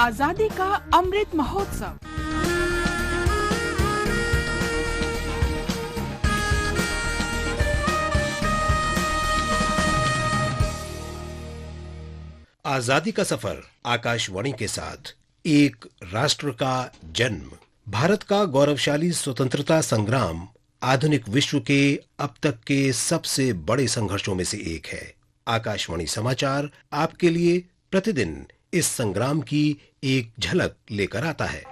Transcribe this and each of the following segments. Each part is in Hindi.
आजादी का अमृत महोत्सव। आजादी का सफर आकाशवाणी के साथ एक राष्ट्र का जन्म, भारत का गौरवशाली स्वतंत्रता संग्राम आधुनिक विश्व के अब तक के सबसे बड़े संघर्षों में से एक है। आकाशवाणी समाचार आपके लिए प्रतिदिन इस संग्राम की एक झलक लेकर आता है।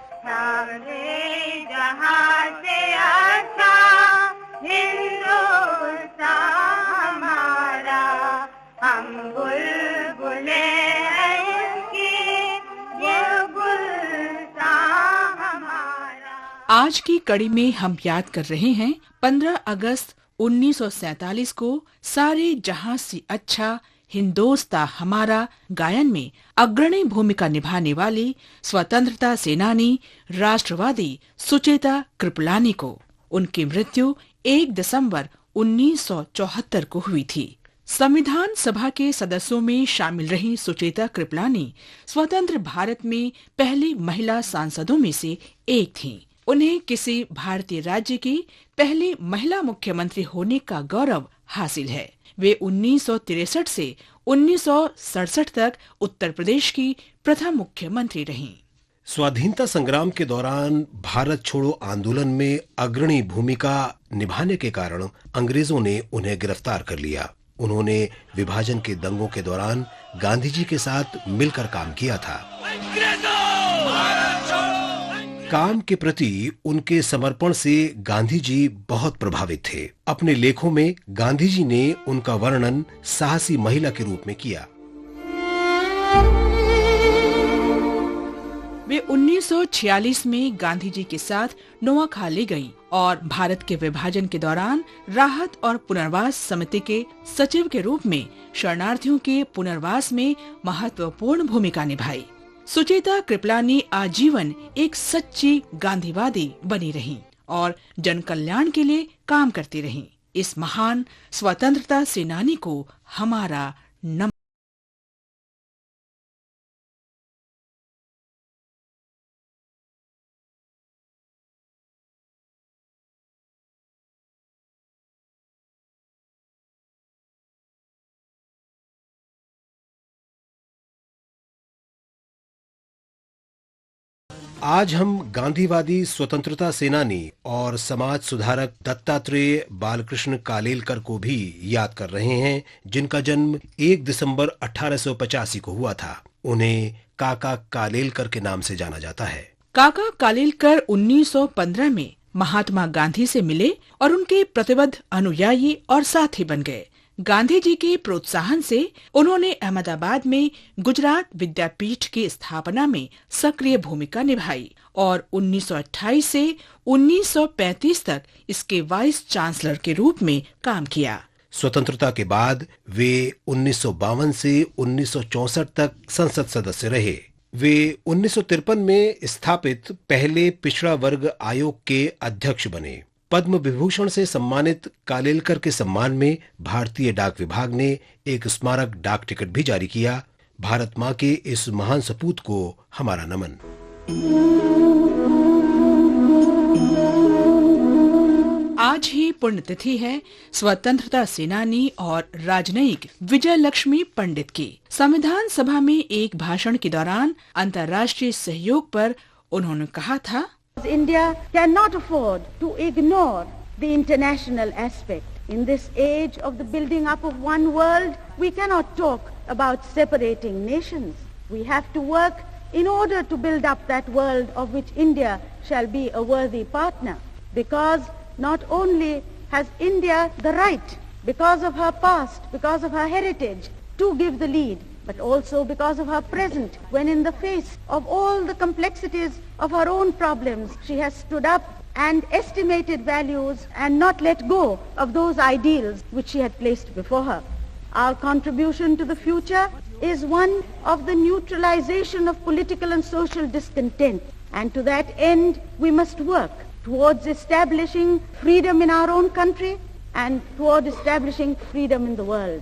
आज की कड़ी में हम याद कर रहे हैं 15 अगस्त 1947 को सारे जहां से अच्छा हिंदोस्तां हमारा गायन में अग्रणी भूमिका निभाने वाली स्वतंत्रता सेनानी राष्ट्रवादी सुचेता कृपलानी को। उनकी मृत्यु 1 दिसंबर 1974 को हुई थी। संविधान सभा के सदस्यों में शामिल रही सुचेता कृपलानी स्वतंत्र भारत में पहली महिला सांसदों में से एक थीं। उन्हें किसी भारतीय राज्य की पहली महिला मुख्यमंत्री होने का गौरव हासिल है। वे 1963 से 1967 तक उत्तर प्रदेश की प्रथम मुख्यमंत्री रहीं। स्वाधीनता संग्राम के दौरान भारत छोड़ो आंदोलन में अग्रणी भूमिका निभाने के कारण अंग्रेजों ने उन्हें गिरफ्तार कर लिया। उन्होंने विभाजन के दंगों के दौरान गांधी जी के साथ मिलकर काम किया था। काम के प्रति उनके समर्पण से गांधी जी बहुत प्रभावित थे। अपने लेखों में गांधी जी ने उनका वर्णन साहसी महिला के रूप में किया। वे 1946 में गांधी जी के साथ नोआखाली गईं और भारत के विभाजन के दौरान राहत और पुनर्वास समिति के सचिव के रूप में शरणार्थियों के पुनर्वास में महत्वपूर्ण भूमिका निभाई। सुचेता कृपलानी आजीवन एक सच्ची गांधीवादी बनी रहीं और जन कल्याण के लिए काम करती रहीं। इस महान स्वतंत्रता सेनानी को हमारा नमन। आज हम गांधीवादी स्वतंत्रता सेनानी और समाज सुधारक दत्तात्रेय बालकृष्ण कालेलकर को भी याद कर रहे हैं, जिनका जन्म 1 दिसंबर 1885 को हुआ था। उन्हें काका कालेलकर के नाम से जाना जाता है। काका कालेलकर 1915 में महात्मा गांधी से मिले और उनके प्रतिबद्ध अनुयायी और साथी बन गए। गांधी जी के प्रोत्साहन से उन्होंने अहमदाबाद में गुजरात विद्यापीठ की स्थापना में सक्रिय भूमिका निभाई और 1928 से 1935 तक इसके वाइस चांसलर के रूप में काम किया। स्वतंत्रता के बाद वे 1952 से 1964 तक संसद सदस्य रहे। वे 1953 में स्थापित पहले पिछड़ा वर्ग आयोग के अध्यक्ष बने। पद्म विभूषण से सम्मानित कालेलकर के सम्मान में भारतीय डाक विभाग ने एक स्मारक डाक टिकट भी जारी किया। भारत माँ के इस महान सपूत को हमारा नमन। आज ही पुण्यतिथि है स्वतंत्रता सेनानी और राजनयिक विजय लक्ष्मी पंडित की। संविधान सभा में एक भाषण के दौरान अंतर्राष्ट्रीय सहयोग पर उन्होंने कहा था, India cannot afford to ignore the international aspect. In this age of the building up of one world, we cannot talk about separating nations. We have to work in order to build up that world of which India shall be a worthy partner. Because not only has India the right, because of her past, because of her heritage, to give the lead, but also because of her present, when in the face of all the complexities of her own problems, she has stood up and estimated values and not let go of those ideals which she had placed before her. Our contribution to the future is one of the neutralization of political and social discontent, and to that end we must work towards establishing freedom in our own country and toward establishing freedom in the world.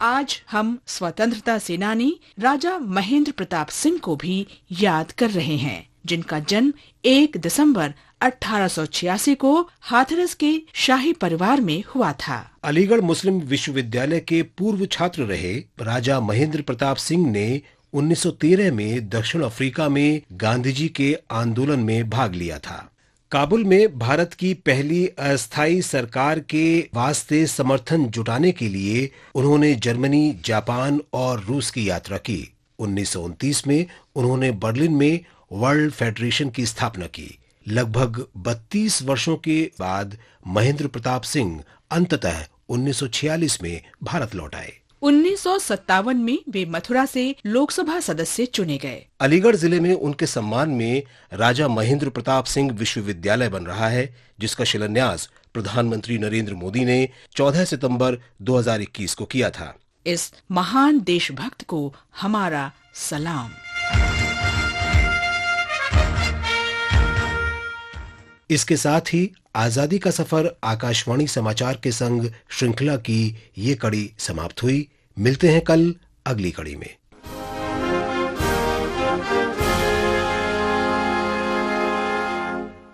आज हम स्वतंत्रता सेनानी राजा महेंद्र प्रताप सिंह को भी याद कर रहे हैं, जिनका जन्म 1 दिसंबर 1886 को हाथरस के शाही परिवार में हुआ था। अलीगढ़ मुस्लिम विश्वविद्यालय के पूर्व छात्र रहे राजा महेंद्र प्रताप सिंह ने 1913 में दक्षिण अफ्रीका में गांधी जी के आंदोलन में भाग लिया था। काबुल में भारत की पहली अस्थायी सरकार के वास्ते समर्थन जुटाने के लिए उन्होंने जर्मनी, जापान और रूस की यात्रा की। 1929 में उन्होंने बर्लिन में वर्ल्ड फेडरेशन की स्थापना की। लगभग 32 वर्षों के बाद महेंद्र प्रताप सिंह अंततः 1946 में भारत लौट आए। 1957 में वे मथुरा से लोकसभा सदस्य चुने गए। अलीगढ़ जिले में उनके सम्मान में राजा महेंद्र प्रताप सिंह विश्वविद्यालय बन रहा है, जिसका शिलान्यास प्रधानमंत्री नरेंद्र मोदी ने 14 सितंबर 2021 को किया था। इस महान देशभक्त को हमारा सलाम। इसके साथ ही आजादी का सफर आकाशवाणी समाचार के संग श्रृंखला की ये कड़ी समाप्त हुई। मिलते हैं कल अगली कड़ी में।